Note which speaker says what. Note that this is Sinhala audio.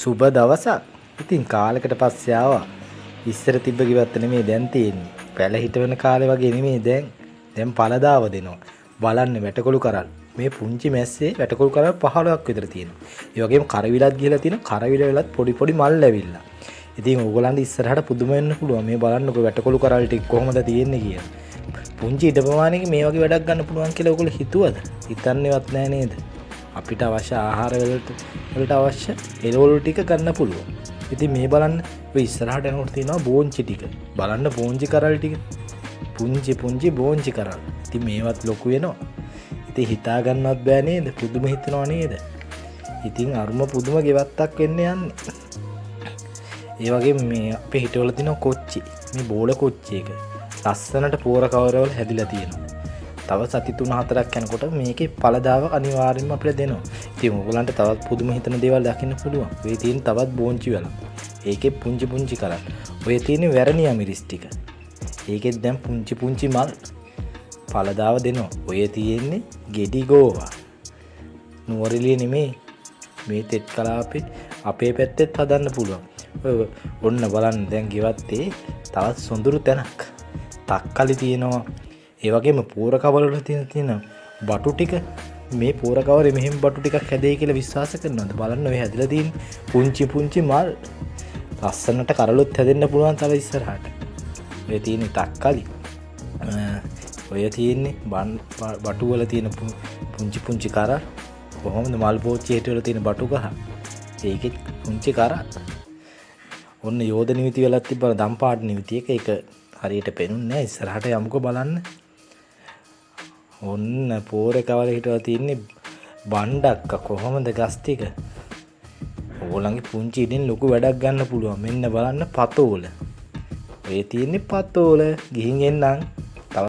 Speaker 1: සුබ දවසක්. ඉතින් කාලෙකට පස්සේ ආවා. ඉස්සර තිබ්බ කිව්වත් නෙමෙයි දැන් තියෙන්නේ. පැල හිට වෙන කාලේ වගේ නෙමෙයි දැන්. දැන් පළදාව දෙනවා. බලන්න වැටකොළු කරල්. මේ පුංචි මැස්සේ වැටකොළු කරල් 15ක් විතර තියෙනවා. ඒ වගේම කරවිලත් ගිහලා තියෙනවා. කරවිල වෙලත් පොඩි පොඩි මල් ඇවිල්ලා. ඉතින් ඕගොල්ලන්ට ඉස්සරහට පුදුම වෙන්න පුළුවන්. මේ බලන්නකො වැටකොළු කරල් ටික කොහොමද තියෙන්නේ කියලා. පුංචි ඉඩ ප්‍රමාණයක මේ වගේ වැඩක් ගන්න පුළුවන් කියලා ඔයගොල්ලෝ හිතුවද? හිතන්නේවත් නැහැ නේද? අපිට අවශ්‍ය ආහාර වලට අවශ්‍ය එළවලු ටික ගන්න පුළුවන්. ඉතින් මේ බලන්න ඔය ඉස්සරහට යනකොට තියෙනවා බෝංචි ටික. බලන්න බෝංචි කරල් ටික. පුංචි බෝංචි කරල්. ඉතින් මේවත් ලොකු වෙනවා. ඉතින් හිතා ගන්නවත් බෑ නේද? පුදුම හිතනවා නේද? ඉතින් අරුම පුදුම ගෙවත්තක් වෙන්න යන්නේ. ඒ වගේ මේ අපේ හිටවල තියෙන කොච්චි. මේ බෝල කොච්චි එක. ලස්සනට පෝර කවරවල හැදිලා තියෙනවා. තව සති 3-4ක් යනකොට මේකේ පළදාව අනිවාර්යයෙන්ම අපිට දෙනවා. ඉතින් ඕගොල්ලන්ට තවත් පුදුම හිතන දේවල් දකින්න පුළුවන්. ඔය තියෙන තවත් බෝංචි වල. ඒකේ පුංචි කරල්. ඔය තියෙන වැරණියා මිරිස් ටික. ඒකෙත් දැන් පුංචි මල් පළදාව දෙනවා. ඔය තියෙන්නේ ගෙඩි ගෝවා. නුවරඑළිය නෙමේ. මේ තෙත් කලාපේ අපේ පැත්තෙත් හදන්න පුළුවන්. ඔන්න බලන්න දැන් ගෙවත්තේ තවත් සොඳුරු තැනක්. තක්කලි තියෙනවා. ඒ වගේම පෝර කවල වල තියෙන බටු ටික මේ පෝර කවරේ මෙහෙම බටු ටිකක් හැදෙයි කියලා විශ්වාස කරනවද? බලන්න ඔය හැදලා තියෙන පුංචි මල් ලස්සනට කරලොත් හැදෙන්න පුළුවන් තව ඉස්සරහට. ඔය තියෙන තක්කලි. ඔය තියෙන්නේ බටු වල තියෙන පුංචි කරල්. කොහොමද මල් පෝච්චි හිට වල තියෙන බටු ගහ. ඒකෙත් පුංචි කරල්. ඔන්න යෝධ නිමිති වලත් තිබ්බා දම්පාට නිමිති එක. ඒක හරියට පේනුන්නේ නැහැ. ඉස්සරහට යමුකෝ බලන්න. ඔන්න පෝරේ කවල හිටවලා තින්නේ බණ්ඩක්ක. කොහොමද ගස් ටික? ඕගොල්ලන්ගේ පුංචි ඉඩෙන් ලොකු වැඩක් ගන්න පුළුවන්. මෙන්න බලන්න පතෝල. ඔය තියෙන්නේ පතෝල. ගිහින් එන්නම්.